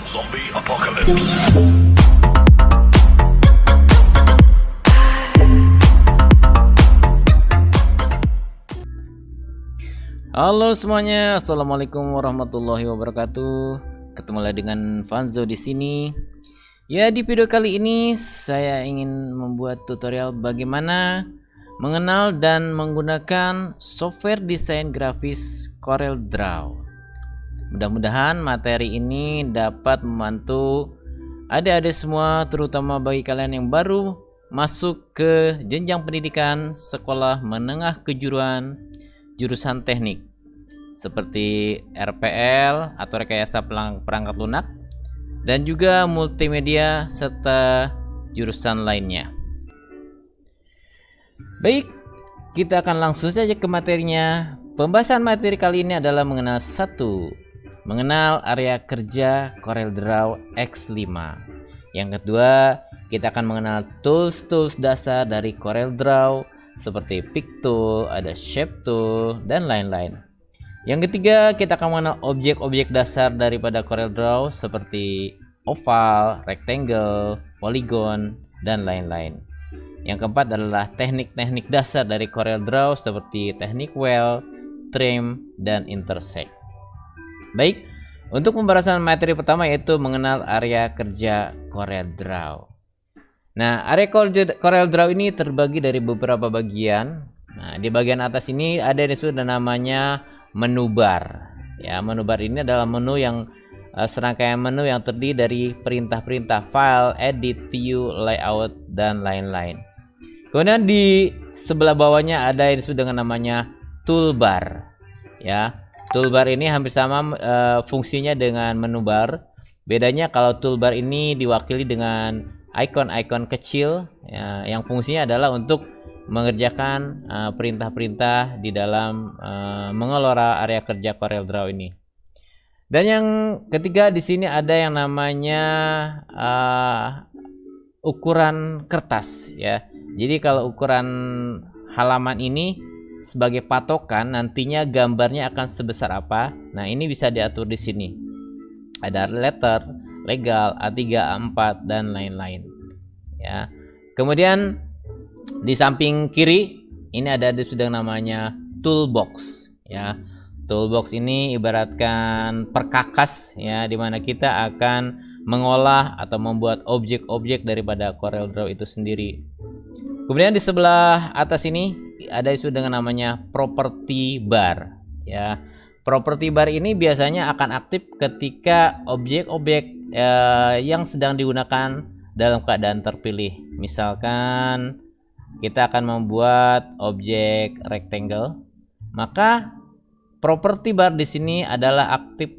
Zombie Apocalypse. Halo semuanya, assalamualaikum warahmatullahi wabarakatuh. Ketemu lagi dengan Vanzo di sini. Ya, di video kali ini saya ingin membuat tutorial bagaimana mengenal dan menggunakan software desain grafis CorelDRAW. Mudah-mudahan materi ini dapat membantu adik-adik semua, terutama bagi kalian yang baru masuk ke jenjang pendidikan sekolah menengah kejuruan jurusan teknik seperti RPL atau rekayasa perangkat lunak dan juga multimedia serta jurusan lainnya. Baik, kita akan langsung saja ke materinya. Pembahasan materi kali ini adalah mengenal area kerja CorelDRAW X5. Yang kedua, kita akan mengenal tools dasar dari CorelDRAW seperti Pick Tool, ada Shape Tool, dan lain-lain. Yang ketiga, kita akan mengenal objek-objek dasar daripada CorelDRAW seperti oval, rectangle, polygon, dan lain-lain. Yang keempat adalah teknik-teknik dasar dari CorelDRAW seperti teknik well, trim, dan intersect. Baik, untuk pembahasan materi pertama yaitu mengenal area kerja CorelDRAW. Nah, area CorelDRAW ini terbagi dari beberapa bagian. Nah, di bagian atas ini ada yang disebut namanya menu bar. Ya, menu bar ini adalah menu yang serangkaian menu yang terdiri dari perintah-perintah file, edit, view, layout, dan lain-lain. Kemudian di sebelah bawahnya ada yang disebut dengan namanya toolbar. Ya, toolbar ini hampir sama fungsinya dengan menu bar. Bedanya kalau toolbar ini diwakili dengan icon-icon kecil ya, yang fungsinya adalah untuk mengerjakan perintah-perintah di dalam mengelola area kerja CorelDRAW ini. Dan yang ketiga di sini ada yang namanya ukuran kertas ya. Jadi kalau ukuran halaman ini sebagai patokan nantinya gambarnya akan sebesar apa. Nah, ini bisa diatur di sini. Ada letter, legal, A3, A4, dan lain-lain. Ya. Kemudian di samping kiri ini ada sudah namanya toolbox ya. Toolbox ini ibaratkan perkakas ya, dimana kita akan mengolah atau membuat objek-objek daripada CorelDRAW itu sendiri. Kemudian di sebelah atas ini ada yang disebut dengan namanya property bar ya. Property bar ini biasanya akan aktif ketika objek-objek yang sedang digunakan dalam keadaan terpilih. Misalkan kita akan membuat objek rectangle, maka property bar di sini adalah aktif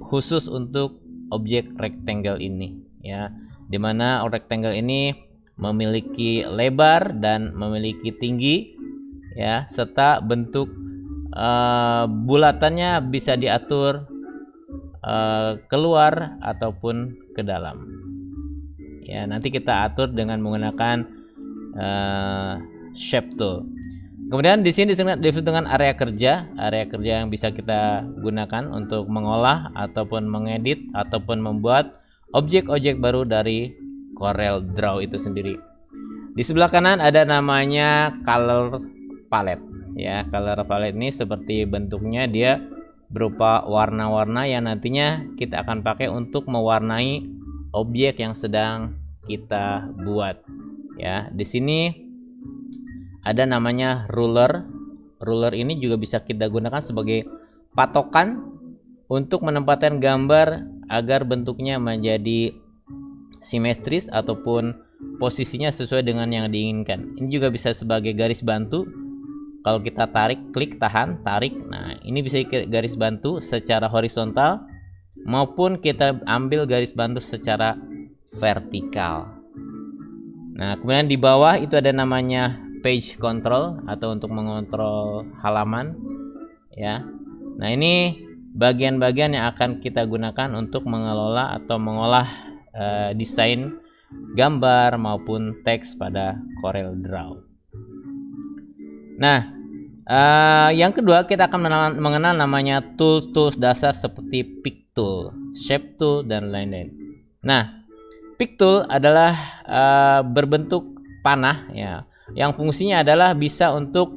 khusus untuk objek rectangle ini ya. Dimana rectangle ini memiliki lebar dan memiliki tinggi ya, serta bentuk bulatannya bisa diatur keluar ataupun ke dalam ya. Nanti kita atur dengan menggunakan shape tool. Kemudian di sini disebut dengan area kerja yang bisa kita gunakan untuk mengolah ataupun mengedit ataupun membuat objek-objek baru dari CorelDRAW itu sendiri. Di sebelah kanan ada namanya color palette ya. Color palette ini seperti bentuknya dia berupa warna-warna yang nantinya kita akan pakai untuk mewarnai objek yang sedang kita buat ya. Di sini ada namanya ruler. Ruler ini juga bisa kita gunakan sebagai patokan untuk menempatkan gambar agar bentuknya menjadi simetris ataupun posisinya sesuai dengan yang diinginkan. Ini juga bisa sebagai garis bantu. Kalau kita tarik, klik, tahan, tarik. Nah, ini bisa garis bantu secara horizontal maupun kita ambil garis bantu secara vertikal. Nah, kemudian di bawah itu ada namanya page control atau untuk mengontrol halaman ya. Nah, ini bagian-bagian yang akan kita gunakan untuk mengelola atau mengolah desain gambar maupun teks pada CorelDRAW. Nah, Yang kedua, kita akan mengenal namanya tools dasar seperti pick tool, shape tool, dan lain-lain. Nah, pick tool adalah berbentuk panah ya, yang fungsinya adalah bisa untuk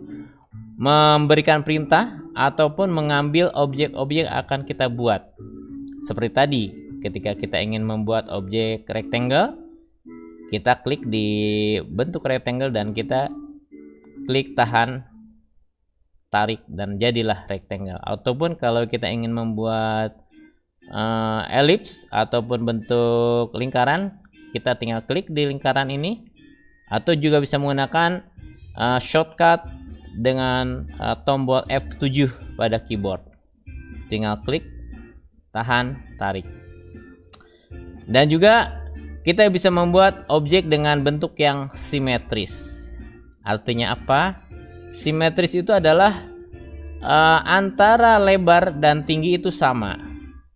memberikan perintah ataupun mengambil objek-objek yang akan kita buat. Seperti tadi, ketika kita ingin membuat objek rectangle, kita klik di bentuk rectangle dan kita klik tahan, tarik, dan jadilah rectangle. Ataupun kalau kita ingin membuat elips ataupun bentuk lingkaran, kita tinggal klik di lingkaran ini, atau juga bisa menggunakan shortcut dengan tombol F7 pada keyboard. Tinggal klik, tahan, tarik. Dan juga kita bisa membuat objek dengan bentuk yang simetris. Artinya apa? Simetris itu adalah antara lebar dan tinggi itu sama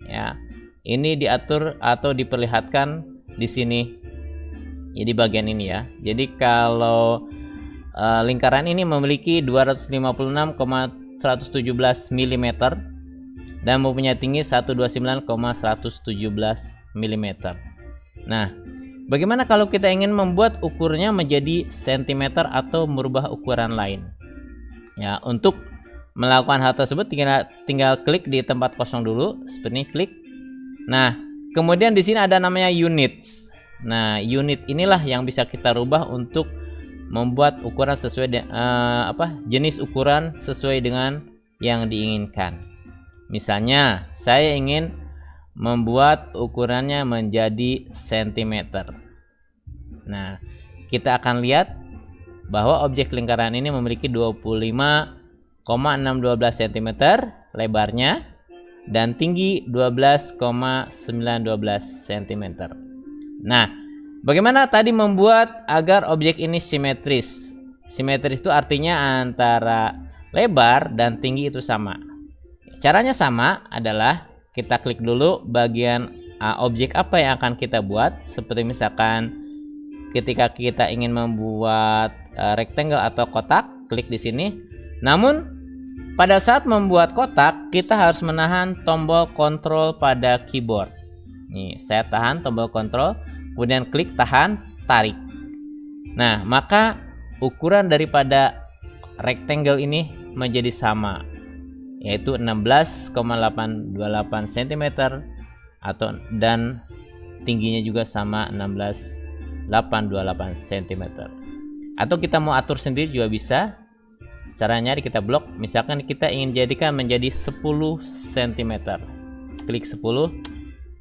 ya. Ini diatur atau diperlihatkan di sini ya, di bagian ini ya. Jadi kalau lingkaran ini memiliki 256,117 mm dan mempunyai tinggi 129,117 mm. Nah, bagaimana kalau kita ingin membuat ukurnya menjadi cm atau merubah ukuran lain? Ya, untuk melakukan hal tersebut tinggal klik di tempat kosong dulu, seperti ini, klik. Nah, kemudian di sini ada namanya units. Nah, unit inilah yang bisa kita rubah untuk membuat ukuran sesuai jenis ukuran sesuai dengan yang diinginkan. Misalnya, saya ingin membuat ukurannya menjadi cm. Nah, kita akan lihat bahwa objek lingkaran ini memiliki 25,612 cm lebarnya dan tinggi 12,912 cm. Nah, bagaimana tadi membuat agar objek ini simetris? Simetris itu artinya antara lebar dan tinggi itu sama. Caranya sama, adalah kita klik dulu bagian objek apa yang akan kita buat. Seperti misalkan ketika kita ingin membuat rectangle atau kotak, klik di sini. Namun pada saat membuat kotak, kita harus menahan tombol kontrol pada keyboard. Nih, saya tahan tombol kontrol, kemudian klik tahan, tarik. Nah, maka ukuran daripada rectangle ini menjadi sama, yaitu 16,828 cm dan tingginya juga sama 16,828 cm. Atau kita mau atur sendiri juga bisa. Caranya kita blok, misalkan kita ingin jadikan menjadi 10 cm. Klik 10,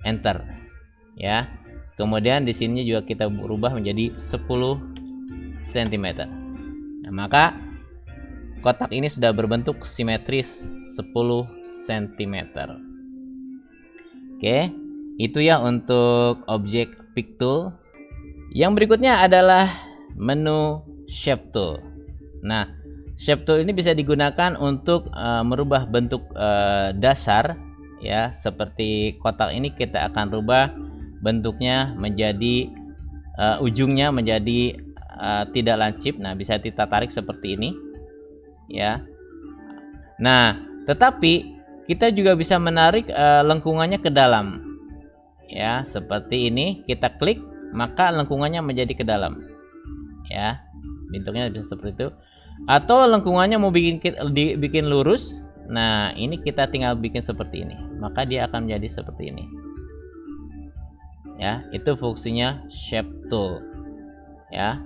enter. Ya. Kemudian di sini juga kita berubah menjadi 10 cm. Nah, maka kotak ini sudah berbentuk simetris 10 cm. Oke, itu ya untuk objek pick tool. Yang berikutnya adalah menu shape tool. Nah, shape tool ini bisa digunakan untuk merubah bentuk dasar ya, seperti kotak ini kita akan rubah bentuknya menjadi ujungnya menjadi tidak lancip. Nah, bisa kita tarik seperti ini ya. Nah, tetapi kita juga bisa menarik lengkungannya ke dalam ya, seperti ini. Kita klik, maka lengkungannya menjadi ke dalam ya, bentuknya bisa seperti itu. Atau lengkungannya mau bikin lurus, nah ini kita tinggal bikin seperti ini, maka dia akan menjadi seperti ini ya. Itu fungsinya shape tool ya.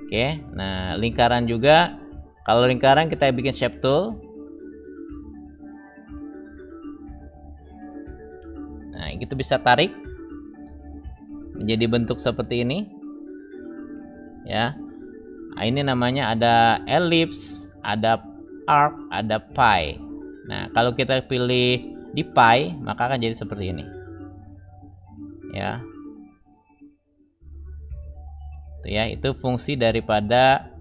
Oke, nah lingkaran juga, kalau lingkaran kita bikin shape tool. Nah, itu bisa tarik menjadi bentuk seperti ini ya. Nah, ini namanya ada ellipse, ada arc, ada pie. Nah, kalau kita pilih di pie, maka akan jadi seperti ini ya. Itu fungsi daripada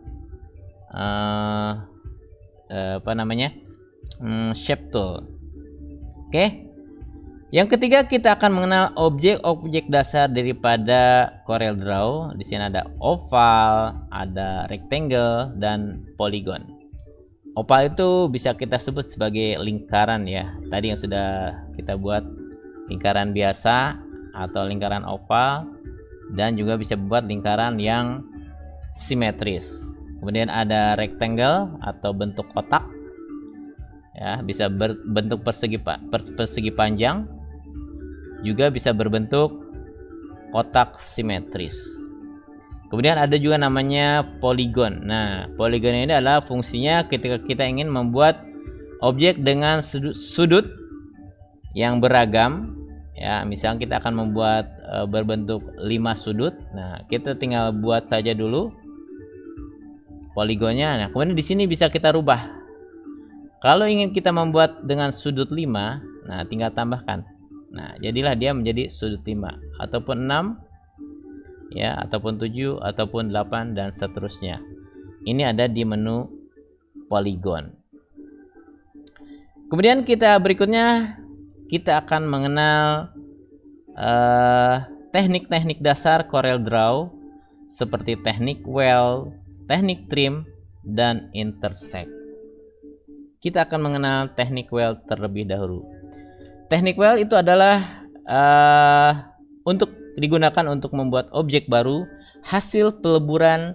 shape tool. Oke. Yang ketiga, kita akan mengenal objek-objek dasar daripada CorelDRAW. Di sini ada oval, ada rectangle, dan polygon. Oval itu bisa kita sebut sebagai lingkaran ya. Tadi yang sudah kita buat lingkaran biasa atau lingkaran oval, dan juga bisa buat lingkaran yang simetris. Kemudian ada rectangle atau bentuk kotak ya, bisa berbentuk persegi panjang, juga bisa berbentuk kotak simetris. Kemudian ada juga namanya poligon. Nah, poligon ini adalah fungsinya ketika kita ingin membuat objek dengan sudut yang beragam ya. Misal kita akan membuat berbentuk 5 sudut. Nah, kita tinggal buat saja dulu poligonnya. Nah, kemudian di sini bisa kita rubah. Kalau ingin kita membuat dengan sudut 5, nah tinggal tambahkan. Nah, jadilah dia menjadi sudut 5 ataupun 6 ya, ataupun 7 ataupun 8 dan seterusnya. Ini ada di menu poligon. Kemudian kita berikutnya kita akan mengenal teknik-teknik dasar CorelDRAW seperti teknik weld, teknik trim, dan intersect. Kita akan mengenal teknik weld terlebih dahulu. Teknik weld itu adalah untuk digunakan untuk membuat objek baru hasil peleburan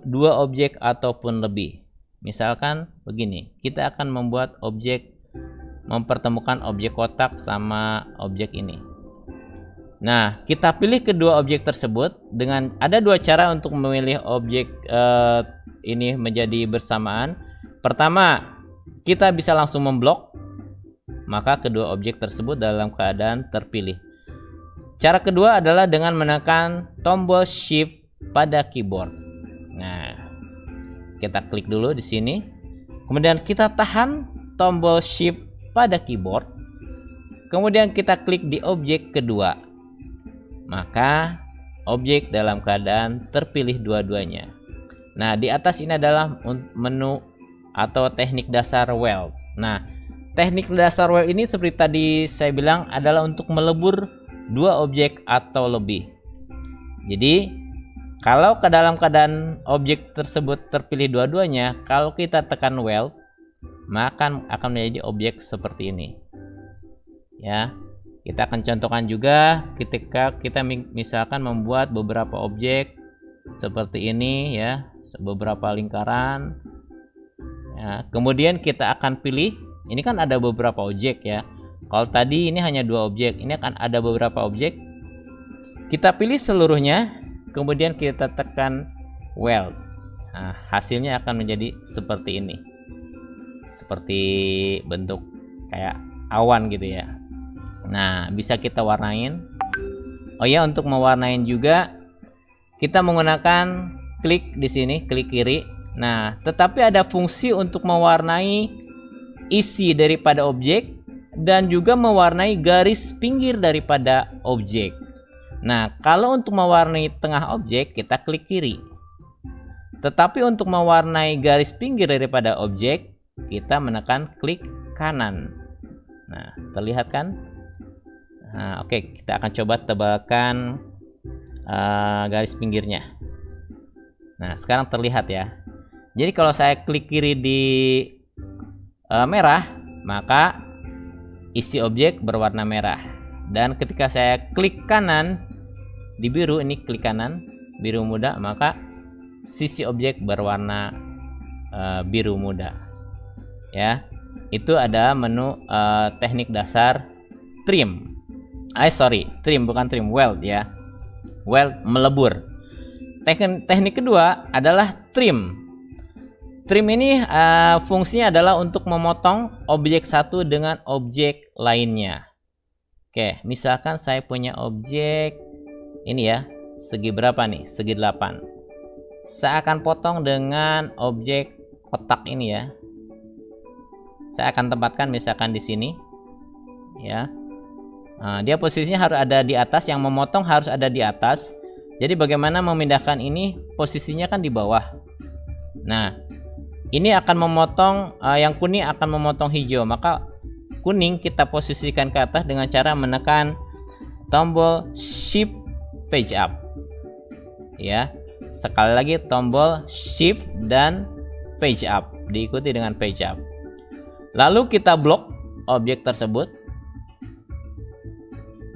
dua objek ataupun lebih. Misalkan begini, kita akan membuat objek, mempertemukan objek kotak sama objek ini. Nah, kita pilih kedua objek tersebut dengan ada dua cara untuk memilih objek ini menjadi bersamaan. Pertama, kita bisa langsung memblok, maka kedua objek tersebut dalam keadaan terpilih. Cara kedua adalah dengan menekan tombol Shift pada keyboard. Nah, kita klik dulu di sini. Kemudian kita tahan tombol Shift pada keyboard. Kemudian kita klik di objek kedua. Maka objek dalam keadaan terpilih dua-duanya. Nah, di atas ini adalah menu atau teknik dasar weld. Nah, teknik dasar weld ini seperti tadi saya bilang adalah untuk melebur dua objek atau lebih. Jadi kalau ke dalam keadaan objek tersebut terpilih dua-duanya, kalau kita tekan weld, maka akan menjadi objek seperti ini ya. Kita akan contohkan juga ketika kita misalkan membuat beberapa objek seperti ini ya, beberapa lingkaran ya. Kemudian kita akan pilih, ini kan ada beberapa objek ya. Kalau tadi ini hanya dua objek, ini akan ada beberapa objek. Kita pilih seluruhnya, kemudian kita tekan weld. Nah, hasilnya akan menjadi seperti ini. Seperti bentuk kayak awan gitu ya. Nah, bisa kita warnain. Oh ya, untuk mewarnain juga kita menggunakan klik di sini, klik kiri. Nah, tetapi ada fungsi untuk mewarnai isi daripada objek dan juga mewarnai garis pinggir daripada objek. Nah, kalau untuk mewarnai tengah objek kita klik kiri. Tetapi untuk mewarnai garis pinggir daripada objek kita menekan klik kanan. Nah, terlihat kan? Nah, oke, kita akan coba tebalkan garis pinggirnya. Nah, sekarang terlihat ya. Jadi kalau saya klik kiri di merah, maka isi objek berwarna merah. Dan ketika saya klik kanan di biru, ini klik kanan biru muda, maka sisi objek berwarna biru muda ya. Itu ada menu teknik dasar trim. Trim bukan trim, weld ya. Weld, melebur. Teknik kedua adalah trim. Trim ini fungsinya adalah untuk memotong objek satu dengan objek lainnya. Oke, misalkan saya punya objek ini ya, segi berapa nih? Segi 8. Saya akan potong dengan objek kotak ini ya. Saya akan tempatkan misalkan di sini ya. Nah, dia posisinya harus ada di atas, yang memotong harus ada di atas. Jadi bagaimana memindahkan ini? Posisinya kan di bawah. Nah, ini akan memotong, yang kuning akan memotong hijau, maka kuning kita posisikan ke atas dengan cara menekan tombol Shift Page Up ya. Sekali lagi tombol Shift dan page up, diikuti dengan page up. Lalu kita blok objek tersebut.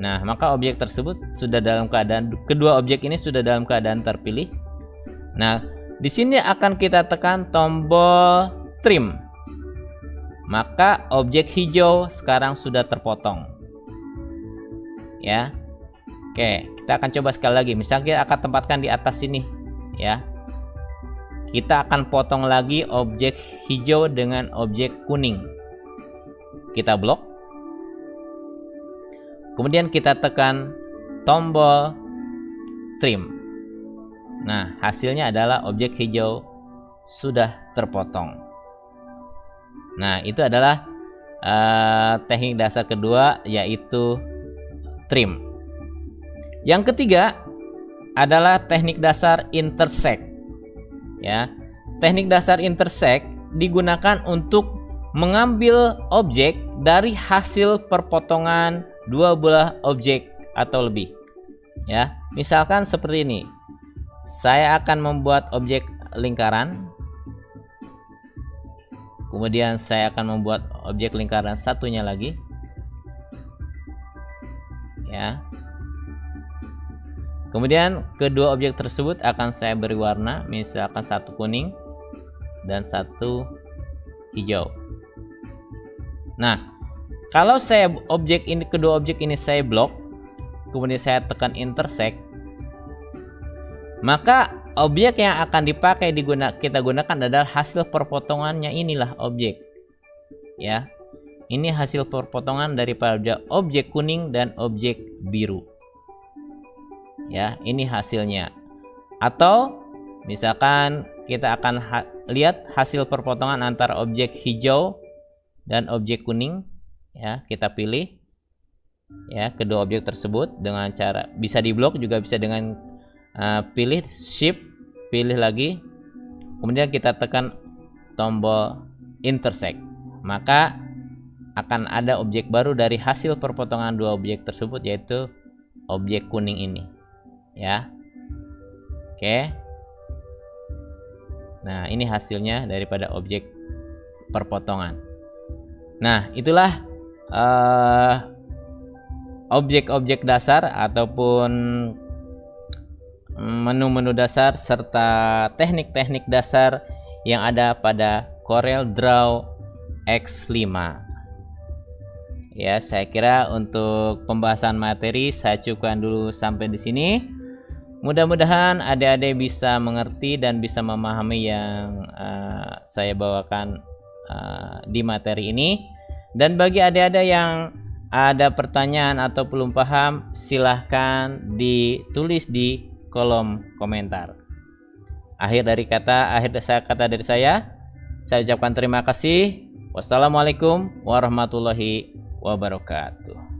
Nah, maka objek tersebut sudah dalam keadaan, kedua objek ini sudah dalam keadaan terpilih. Nah, di sini akan kita tekan tombol trim. Maka objek hijau sekarang sudah terpotong. Ya. Oke, kita akan coba sekali lagi. Misalnya kita akan tempatkan di atas sini, ya. Kita akan potong lagi objek hijau dengan objek kuning. Kita blok. Kemudian kita tekan tombol trim. Nah, hasilnya adalah objek hijau sudah terpotong. Nah, itu adalah teknik dasar kedua, yaitu trim. Yang ketiga adalah teknik dasar intersect. Ya, teknik dasar intersect digunakan untuk mengambil objek dari hasil perpotongan dua buah objek atau lebih. Ya, misalkan seperti ini. Saya akan membuat objek lingkaran. Kemudian saya akan membuat objek lingkaran satunya lagi. Ya. Kemudian kedua objek tersebut akan saya beri warna, misalkan satu kuning dan satu hijau. Nah, kalau saya kedua objek ini saya blok, kemudian saya tekan intersect, maka objek yang akan dipakai kita gunakan adalah hasil perpotongannya, inilah objek. Ya. Ini hasil perpotongan daripada objek kuning dan objek biru. Ya, ini hasilnya. Atau misalkan kita akan lihat hasil perpotongan antara objek hijau dan objek kuning. Ya, kita pilih ya kedua objek tersebut dengan cara bisa diblok, juga bisa dengan pilih shift, pilih lagi, kemudian kita tekan tombol intersect, maka akan ada objek baru dari hasil perpotongan dua objek tersebut, yaitu objek kuning ini. Ya, oke. Nah, ini hasilnya daripada objek perpotongan. Nah, itulah objek-objek dasar ataupun menu-menu dasar serta teknik-teknik dasar yang ada pada CorelDRAW X5. Ya, saya kira untuk pembahasan materi saya cukupkan dulu sampai di sini. Mudah-mudahan adik-adik bisa mengerti dan bisa memahami yang saya bawakan di materi ini. Dan bagi adik-adik yang ada pertanyaan atau belum paham, silahkan ditulis di kolom komentar. Akhir kata dari saya ucapkan terima kasih. Wassalamualaikum warahmatullahi wabarakatuh.